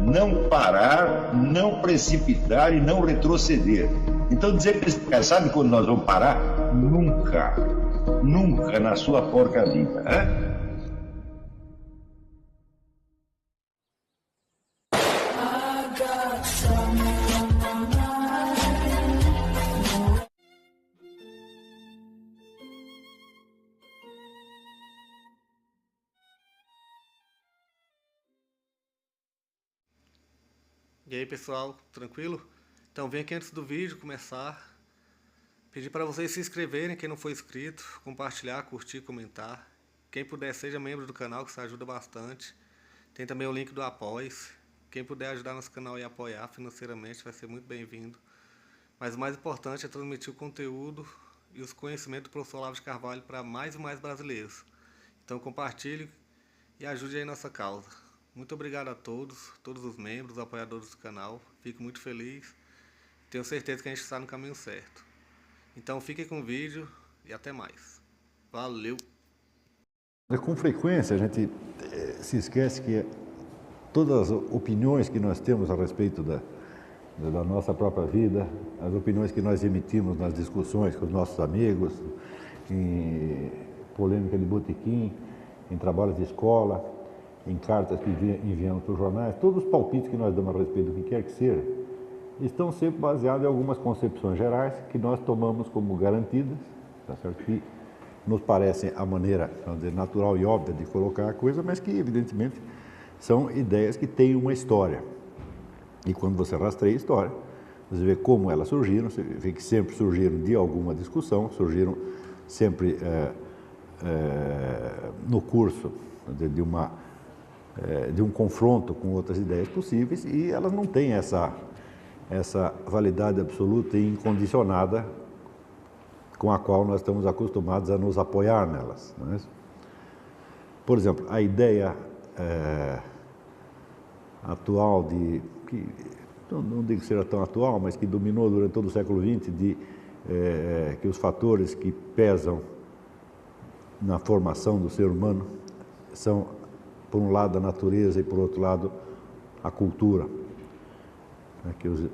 não parar, não precipitar e não retroceder. Então dizer para esse cara, sabe quando nós vamos parar? Nunca, nunca na sua porca vida, né? E aí pessoal, tranquilo? Então vem aqui antes do vídeo começar, pedir para vocês se inscreverem, quem não for inscrito, compartilhar, curtir, comentar. Quem puder seja membro do canal, que isso ajuda bastante. Tem também o link do Apoia-se. Quem puder ajudar nosso canal e apoiar financeiramente vai ser muito bem-vindo. Mas o mais importante é transmitir o conteúdo e os conhecimentos do professor Olavo de Carvalho para mais e mais brasileiros. Então compartilhe e ajude aí nossa causa. Muito obrigado a todos os membros, apoiadores do canal. Fico muito feliz. Tenho certeza que a gente está no caminho certo. Então fiquem com o vídeo e até mais. Valeu! Com frequência a gente se esquece que todas as opiniões que nós temos a respeito da nossa própria vida, as opiniões que nós emitimos nas discussões com os nossos amigos, em polêmica de botequim, em trabalhos de escola, em cartas que enviamos para os jornais, todos os palpites que nós damos a respeito do que quer que seja, estão sempre baseados em algumas concepções gerais que nós tomamos como garantidas, tá certo? Que nos parecem a maneira, vamos dizer, natural e óbvia de colocar a coisa, mas que, evidentemente, são ideias que têm uma história. E quando você rastreia a história, você vê como elas surgiram, você vê que sempre surgiram de alguma discussão, surgiram sempre no curso de um confronto com outras ideias possíveis, e elas não têm essa validade absoluta e incondicionada com a qual nós estamos acostumados a nos apoiar nelas. Não é? Por exemplo, a ideia atual que não digo que seja tão atual, mas que dominou durante todo o século XX, que os fatores que pesam na formação do ser humano são, por um lado, a natureza e, por outro lado, a cultura. Que os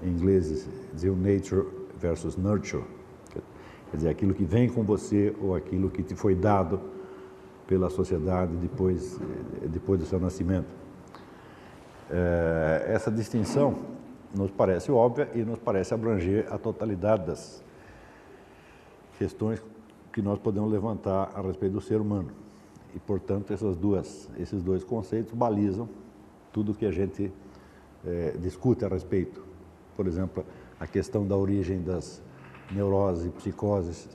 ingleses diziam nature versus nurture. Quer dizer, aquilo que vem com você ou aquilo que te foi dado pela sociedade depois do seu nascimento. Essa distinção nos parece óbvia e nos parece abranger a totalidade das questões que nós podemos levantar a respeito do ser humano. E, portanto, esses dois conceitos balizam tudo que a gente discute a respeito. Por exemplo, a questão da origem das neuroses e psicoses,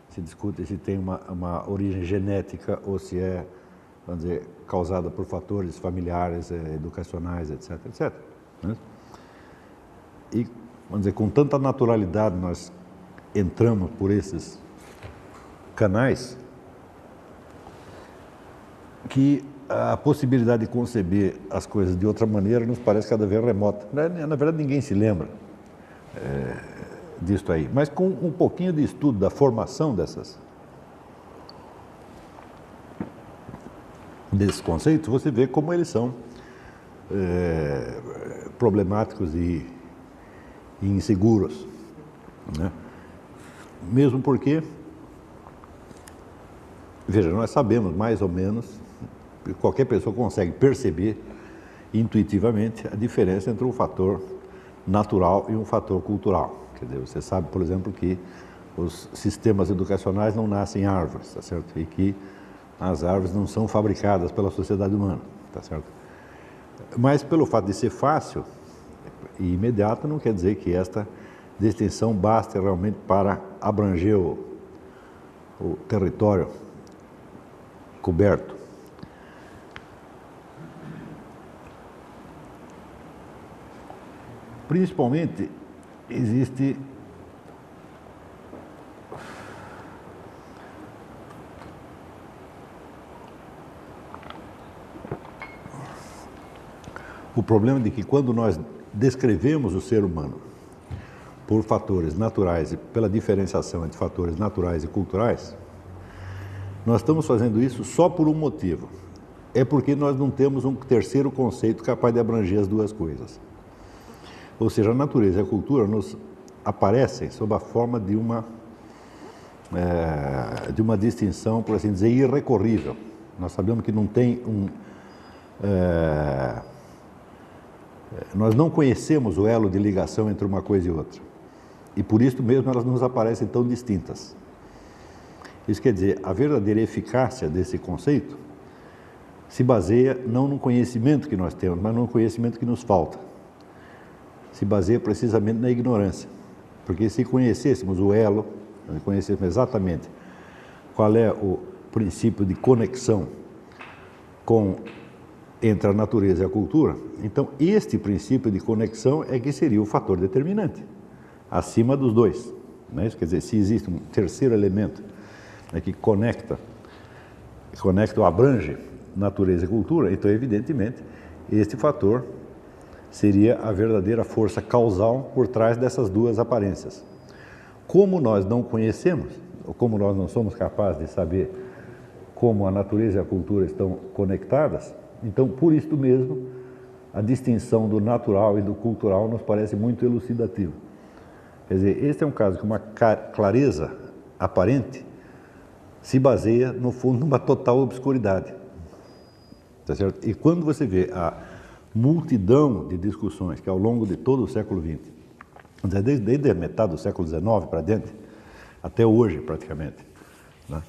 se discute se tem uma origem genética ou se é, vamos dizer, causada por fatores familiares, educacionais, etc, etc. Né? E, vamos dizer, com tanta naturalidade nós entramos por esses canais que a possibilidade de conceber as coisas de outra maneira nos parece cada vez remota. Na verdade, ninguém se lembra disso aí. Mas com um pouquinho de estudo da formação desses conceitos, você vê como eles são problemáticos e inseguros. Né? Mesmo porque, veja, nós sabemos mais ou menos, qualquer pessoa consegue perceber intuitivamente a diferença entre um fator natural e um fator cultural. Quer dizer, você sabe, por exemplo, que os sistemas educacionais não nascem árvores, tá certo? E que as árvores não são fabricadas pela sociedade humana, tá certo? Mas pelo fato de ser fácil e imediato, não quer dizer que esta distinção baste realmente para abranger o território coberto. Principalmente, existe o problema de que quando nós descrevemos o ser humano por fatores naturais e pela diferenciação entre fatores naturais e culturais, nós estamos fazendo isso só por um motivo. é porque nós não temos um terceiro conceito capaz de abranger as duas coisas. Ou seja, a natureza e a cultura nos aparecem sob a forma de uma distinção, por assim dizer, irrecorrível. Nós sabemos que não tem nós não conhecemos o elo de ligação entre uma coisa e outra. E por isso mesmo elas nos aparecem tão distintas. Isso quer dizer, a verdadeira eficácia desse conceito se baseia não no conhecimento que nós temos, mas no conhecimento que nos falta. Se baseia precisamente na ignorância. Porque se conhecêssemos o elo, se conhecêssemos exatamente qual é o princípio de conexão entre a natureza e a cultura, então este princípio de conexão é que seria o fator determinante, acima dos dois. Né? Isso quer dizer, se existe um terceiro elemento, né, que conecta ou abrange natureza e cultura, então evidentemente este fator seria a verdadeira força causal por trás dessas duas aparências. Como nós não conhecemos, ou como nós não somos capazes de saber como a natureza e a cultura estão conectadas, então, por isso mesmo, a distinção do natural e do cultural nos parece muito elucidativa. Quer dizer, este é um caso que uma clareza aparente se baseia, no fundo, numa total obscuridade. Tá certo? E quando você vê a multidão de discussões que ao longo de todo o século XX, desde a metade do século XIX para dentro, até hoje praticamente, né,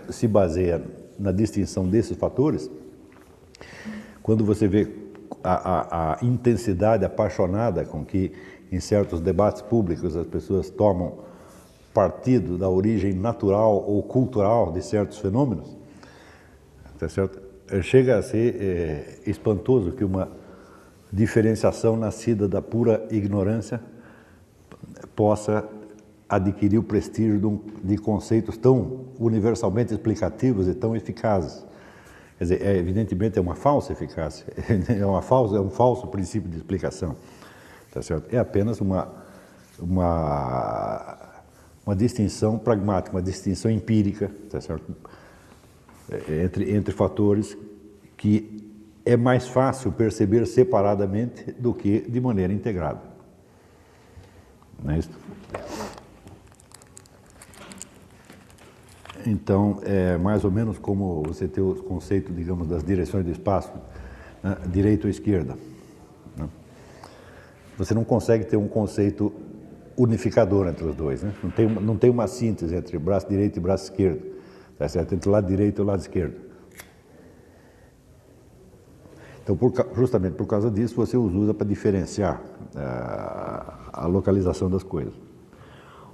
se baseia na distinção desses fatores, quando você vê a intensidade apaixonada com que em certos debates públicos as pessoas tomam partido da origem natural ou cultural de certos fenômenos, tá certo? Chega a ser espantoso que uma diferenciação nascida da pura ignorância possa adquirir o prestígio de conceitos tão universalmente explicativos e tão eficazes. Quer dizer, evidentemente é uma falsa eficácia, é um falso princípio de explicação, tá certo? É apenas uma distinção pragmática, uma distinção empírica, tá certo? Entre fatores que é mais fácil perceber separadamente do que de maneira integrada. Não é isso? Então, é mais ou menos como você tem o conceito, digamos, das direções do espaço, né? Direita ou esquerda. Né? Você não consegue ter um conceito unificador entre os dois. Né? Não tem uma síntese entre braço direito e braço esquerdo, tá certo? Entre o lado direito e o lado esquerdo. Então, justamente por causa disso, você os usa para diferenciar a localização das coisas.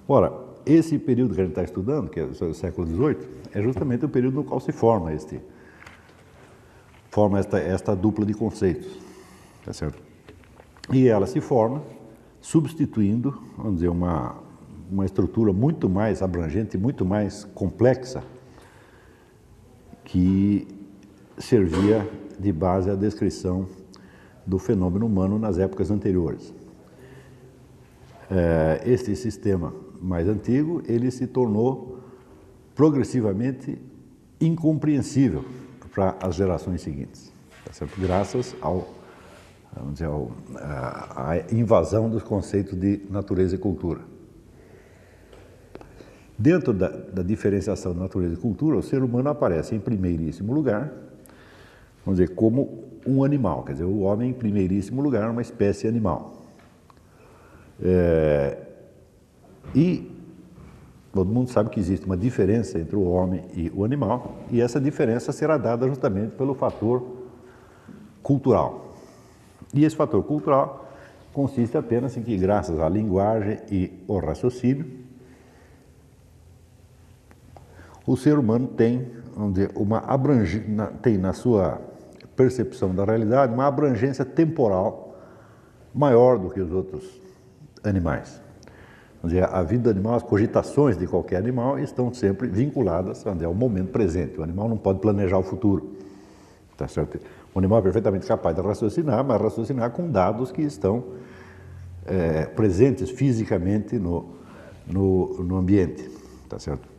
Ora, esse período que a gente está estudando, que é o século XVIII, é justamente o período no qual se forma esta dupla de conceitos, tá certo? E ela se forma substituindo, vamos dizer, uma estrutura muito mais abrangente, muito mais complexa, que servia de base à descrição do fenômeno humano nas épocas anteriores. Este sistema mais antigo, ele se tornou progressivamente incompreensível para as gerações seguintes, tá certo? Graças à invasão dos conceitos de natureza e cultura. Dentro da diferenciação de natureza e cultura, o ser humano aparece em primeiríssimo lugar, vamos dizer, como um animal, quer dizer, o homem em primeiríssimo lugar é uma espécie animal. E todo mundo sabe que existe uma diferença entre o homem e o animal, e essa diferença será dada justamente pelo fator cultural. E esse fator cultural consiste apenas em que, graças à linguagem e ao raciocínio, o ser humano tem, vamos dizer, tem na sua percepção da realidade uma abrangência temporal maior do que os outros animais. Vamos dizer, a vida do animal, as cogitações de qualquer animal estão sempre vinculadas ao momento presente. O animal não pode planejar o futuro. Tá certo? O animal é perfeitamente capaz de raciocinar, mas raciocinar com dados que estão presentes fisicamente no ambiente. Tá certo?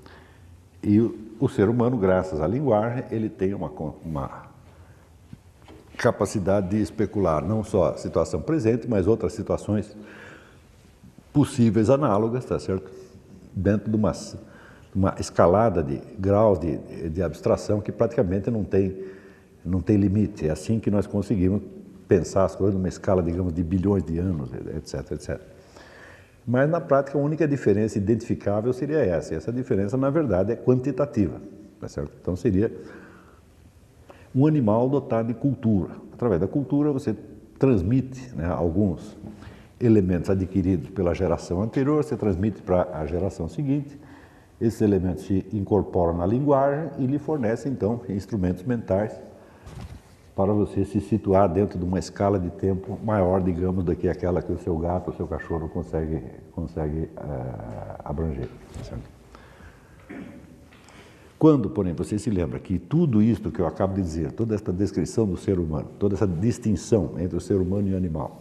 E o ser humano, graças à linguagem, ele tem uma capacidade de especular não só a situação presente, mas outras situações possíveis análogas, tá certo? Dentro de uma escalada de graus de abstração que praticamente não tem limite. É assim que nós conseguimos pensar as coisas numa escala, digamos, de bilhões de anos, etc, etc. Mas, na prática, a única diferença identificável seria essa. E essa diferença, na verdade, é quantitativa, tá certo? Então, seria um animal dotado de cultura. Através da cultura, você transmite, né, alguns elementos adquiridos pela geração anterior, você transmite para a geração seguinte. Esses elementos se incorporam na linguagem e lhe fornecem, então, instrumentos mentais para você se situar dentro de uma escala de tempo maior, digamos, do que aquela que o seu gato, o seu cachorro consegue abranger. Certo? Quando, porém, você se lembra que tudo isto que eu acabo de dizer, toda esta descrição do ser humano, toda essa distinção entre o ser humano e o animal,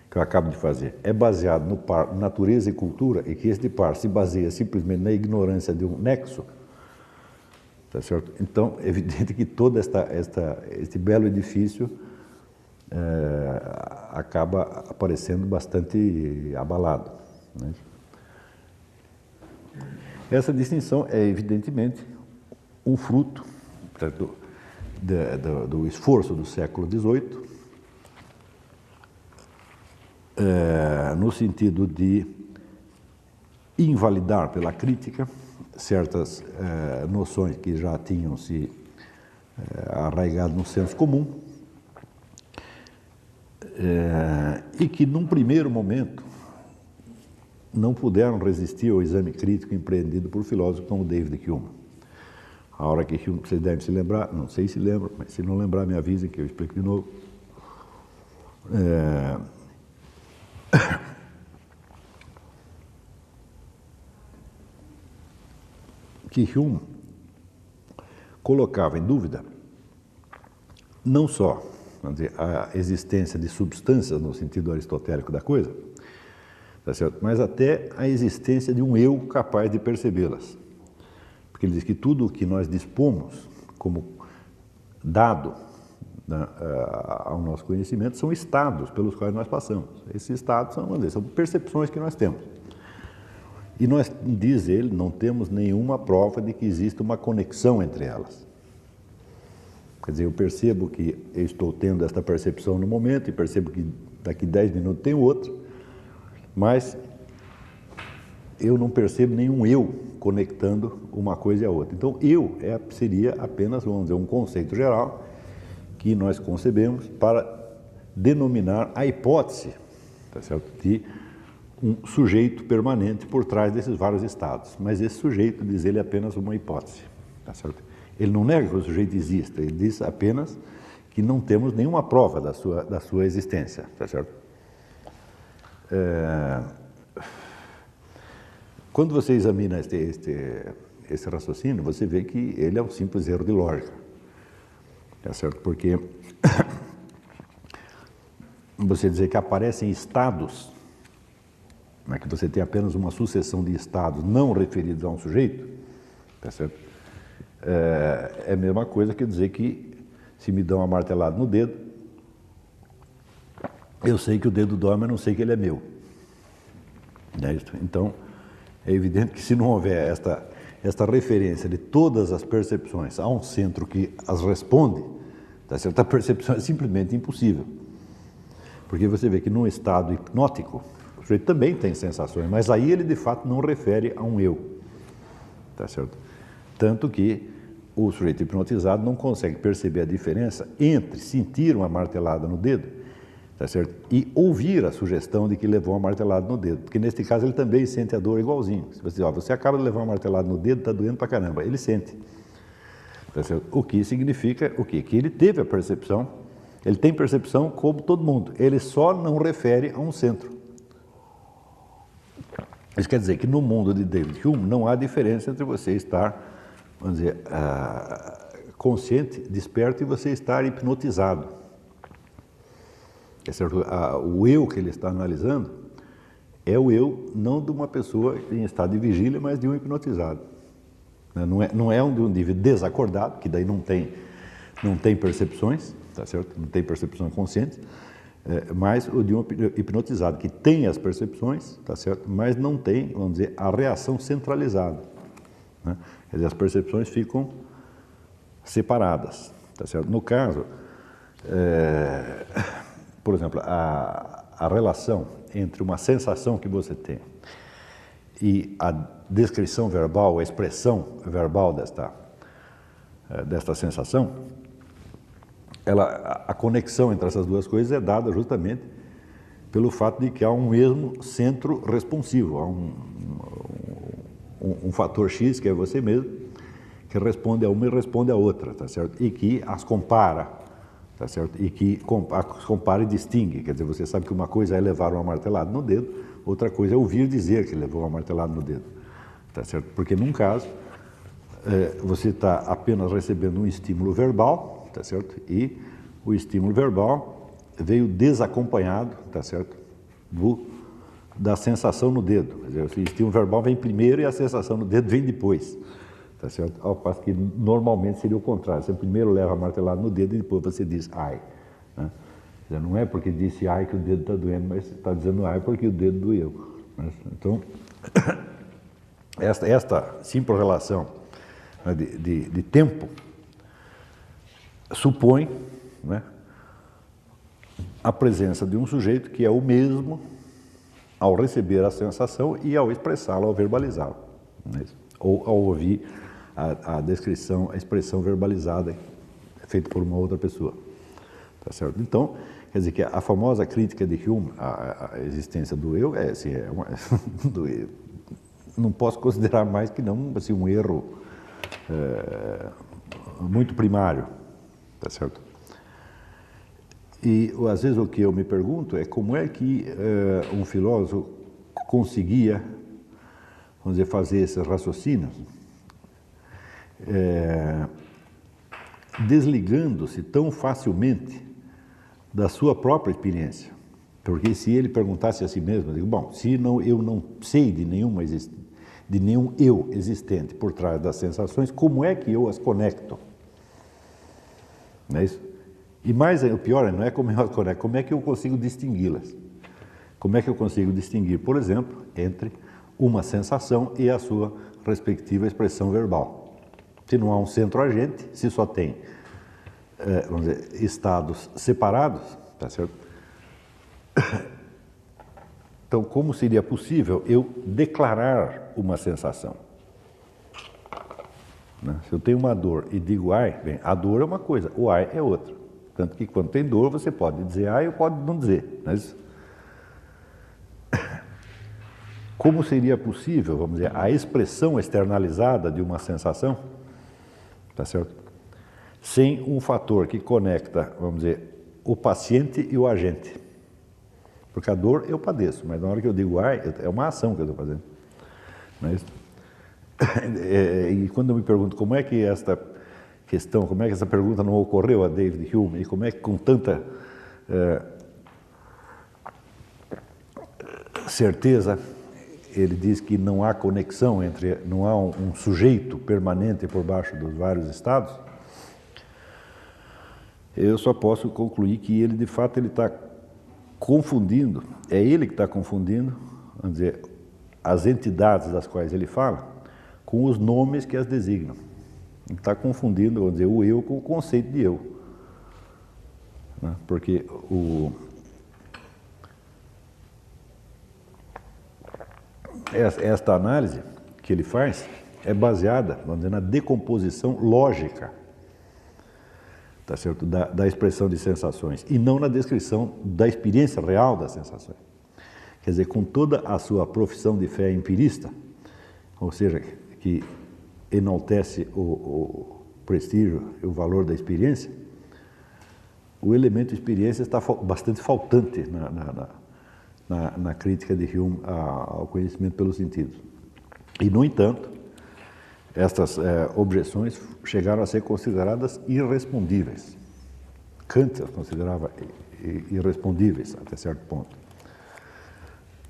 que eu acabo de fazer, é baseado no par natureza e cultura, e que este par se baseia simplesmente na ignorância de um nexo, tá certo? Então, é evidente que todo este belo edifício acaba aparecendo bastante abalado, né? Essa distinção é, evidentemente, um fruto, certo, do esforço do século XVIII, no sentido de invalidar pela crítica certas noções que já tinham se arraigado no senso comum, e que, num primeiro momento, não puderam resistir ao exame crítico empreendido por filósofos como David Hume. A hora que Hume, vocês devem se lembrar, não sei se lembram, mas se não lembrar, me avisem que eu explico de novo. Que Hume colocava em dúvida não só, vamos dizer, a existência de substâncias no sentido aristotélico da coisa, tá certo? Mas até a existência de um eu capaz de percebê-las. Porque ele diz que tudo o que nós dispomos como dado, né, ao nosso conhecimento são estados pelos quais nós passamos. Esses estados são, vamos dizer, são percepções que nós temos. E nós, diz ele, não temos nenhuma prova de que exista uma conexão entre elas. Quer dizer, eu percebo que eu estou tendo esta percepção no momento e percebo que daqui 10 minutos tem outra, mas eu não percebo nenhum eu conectando uma coisa e a outra. Então, eu seria apenas, vamos dizer, um conceito geral que nós concebemos para denominar a hipótese, tá certo, de um sujeito permanente por trás desses vários estados. Mas esse sujeito, diz ele, é apenas uma hipótese, tá certo? Ele não nega que o sujeito exista, ele diz apenas que não temos nenhuma prova da sua existência, tá certo? Quando você examina esse raciocínio, você vê que ele é um simples erro de lógica, tá certo? Porque você dizer que aparecem estados, né, que você tem apenas uma sucessão de estados não referidos a um sujeito, tá certo? É a mesma coisa que dizer que se me dão uma martelada no dedo, eu sei que o dedo dói, mas não sei que ele é meu. Não é isso? Então, é evidente que se não houver esta referência de todas as percepções a um centro que as responde, tá certo? A percepção é simplesmente impossível. Porque você vê que num estado hipnótico, o sujeito também tem sensações, mas aí ele de fato não refere a um eu. Tá certo? Tanto que o sujeito hipnotizado não consegue perceber a diferença entre sentir uma martelada no dedo, tá certo, e ouvir a sugestão de que levou uma martelada no dedo. Porque neste caso ele também sente a dor igualzinho. Se você diz, você acaba de levar uma martelada no dedo, está doendo pra caramba. Ele sente. Tá certo? O que significa o quê? Que ele teve a percepção, ele tem percepção como todo mundo. Ele só não refere a um centro. Isso quer dizer que no mundo de David Hume não há diferença entre você estar, vamos dizer, consciente, desperto, e você estar hipnotizado. É certo? O eu que ele está analisando é o eu não de uma pessoa em estado de vigília, mas de um hipnotizado. né? Não é um indivíduo desacordado, que daí não tem percepções, tá certo? Não tem percepção consciente, mas o de um hipnotizado, que tem as percepções, tá certo? Mas não tem, vamos dizer, a reação centralizada, né? Quer dizer, as percepções ficam separadas, tá certo? No caso, por exemplo, a relação entre uma sensação que você tem e a descrição verbal, a expressão verbal desta sensação, a conexão entre essas duas coisas é dada justamente pelo fato de que há um mesmo centro responsivo, há um fator X, que é você mesmo, que responde a uma e responde a outra, tá certo? E que as compara, tá certo? E que as compara e distingue. Quer dizer, você sabe que uma coisa é levar uma martelada no dedo, outra coisa é ouvir dizer que levou uma martelada no dedo, tá certo? Porque num caso, você está apenas recebendo um estímulo verbal, tá certo? E o estímulo verbal veio desacompanhado, tá certo? Da sensação no dedo. Quer dizer, o estímulo verbal vem primeiro e a sensação no dedo vem depois, tá certo? Ao passo que normalmente seria o contrário. Você primeiro leva a martelada no dedo e depois você diz ai, né? Quer dizer, não é porque disse ai que o dedo está doendo, mas está dizendo ai porque o dedo doeu, né? Então, esta simples relação, né, de tempo supõe, né, a presença de um sujeito que é o mesmo ao receber a sensação e ao expressá-la, ao verbalizá-la, né? Ou ao ouvir a descrição, a expressão verbalizada feita por uma outra pessoa, tá certo? Então, quer dizer que a famosa crítica de Hume à existência do eu não posso considerar mais que não assim, um erro muito primário, tá certo? E às vezes o que eu me pergunto é como é que um filósofo conseguia, vamos dizer, fazer esses raciocínios desligando-se tão facilmente da sua própria experiência. Porque se ele perguntasse a si mesmo, eu digo, bom, se eu não sei de nenhum eu existente por trás das sensações, como é que eu as conecto? Não é isso? E mais, o pior não é como eu as conecto, como é que eu consigo distingui-las? Como é que eu consigo distinguir, por exemplo, entre uma sensação e a sua respectiva expressão verbal? Se não há um centro-agente, se só tem, vamos dizer, estados separados, tá certo? Então, como seria possível eu declarar uma sensação? Né? Se eu tenho uma dor e digo ai, bem, a dor é uma coisa, o ai é outra. Tanto que quando tem dor, você pode dizer ai ou pode não dizer. Mas como seria possível, vamos dizer, a expressão externalizada de uma sensação, tá certo? Sem um fator que conecta, vamos dizer, o paciente e o agente. Porque a dor eu padeço, mas na hora que eu digo ai, é uma ação que eu estou fazendo. Mas, e quando eu me pergunto como é que esta questão, como é que essa pergunta não ocorreu a David Hume, e como é que com tanta certeza ele diz que não há conexão não há um sujeito permanente por baixo dos vários estados, eu só posso concluir que ele, de fato, ele está confundindo, é ele que está confundindo, vamos dizer, as entidades das quais ele fala, com os nomes que as designam. Ele está confundindo, vamos dizer, o eu com o conceito de eu. Né? Porque esta análise que ele faz é baseada, vamos dizer, na decomposição lógica, tá certo? Da expressão de sensações, e não na descrição da experiência real das sensações. Quer dizer, com toda a sua profissão de fé empirista, ou seja, que enaltece o prestígio e o valor da experiência, o elemento experiência está bastante faltante na crítica de Hume ao conhecimento pelos sentidos. E, no entanto, estas objeções chegaram a ser consideradas irrespondíveis. Kant as considerava irrespondíveis até certo ponto.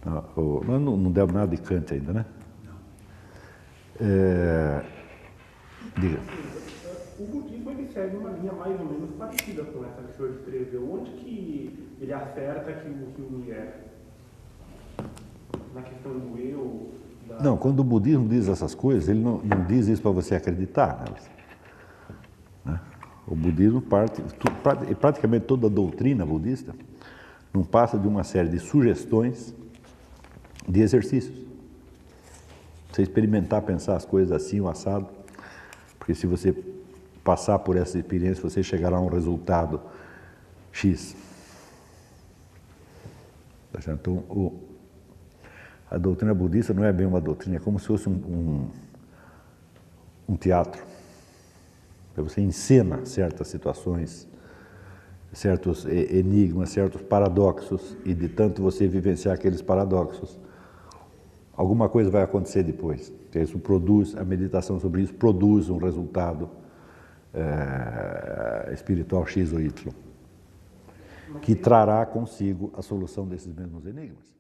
Nós não demos nada de Kant ainda, né? Diga. O budismo ele segue uma linha mais ou menos parecida com essa que o senhor descreveu. Onde que ele acerta que o filme é? Na questão do eu? Não, quando o budismo diz essas coisas, ele não diz isso para você acreditar nelas. Né? O budismo praticamente toda a doutrina budista não passa de uma série de sugestões de exercícios. Você experimentar pensar as coisas assim, o assado, porque se você passar por essa experiência, você chegará a um resultado X. Então, a doutrina budista não é bem uma doutrina, é como se fosse um teatro. Você encena certas situações, certos enigmas, certos paradoxos, e de tanto você vivenciar aqueles paradoxos, alguma coisa vai acontecer depois. Isso produz, a meditação sobre isso produz um resultado espiritual X ou Y, que trará consigo a solução desses mesmos enigmas.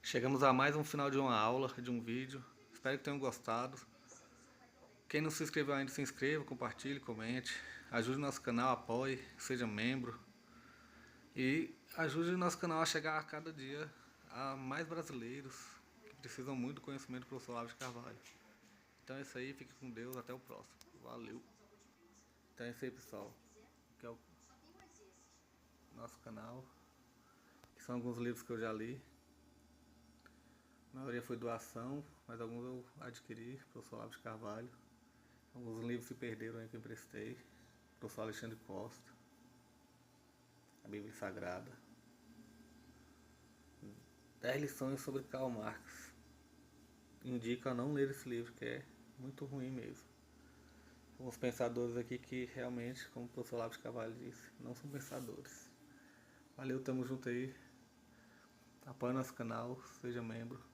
Chegamos a mais um final de uma aula, de um vídeo. Espero que tenham gostado. Quem não se inscreveu ainda, se inscreva, compartilhe, comente. Ajude o nosso canal, apoie, seja membro. E ajude o nosso canal a chegar a cada dia a mais brasileiros que precisam muito do conhecimento do professor Olavo de Carvalho. Então é isso aí, fique com Deus, até o próximo. Valeu! Então é isso aí, pessoal. Que é o nosso canal. Que são alguns livros que eu já li. A maioria foi doação, mas alguns eu adquiri, professor Olavo de Carvalho. Alguns livros se perderam aí que eu emprestei. Professor Alexandre Costa. A Bíblia Sagrada. 10 lições sobre Karl Marx. Indico a não ler esse livro, que é muito ruim mesmo. Alguns pensadores aqui que realmente, como o professor Olavo de Carvalho disse, não são pensadores. Valeu, tamo junto aí. Apoie nosso canal, seja membro.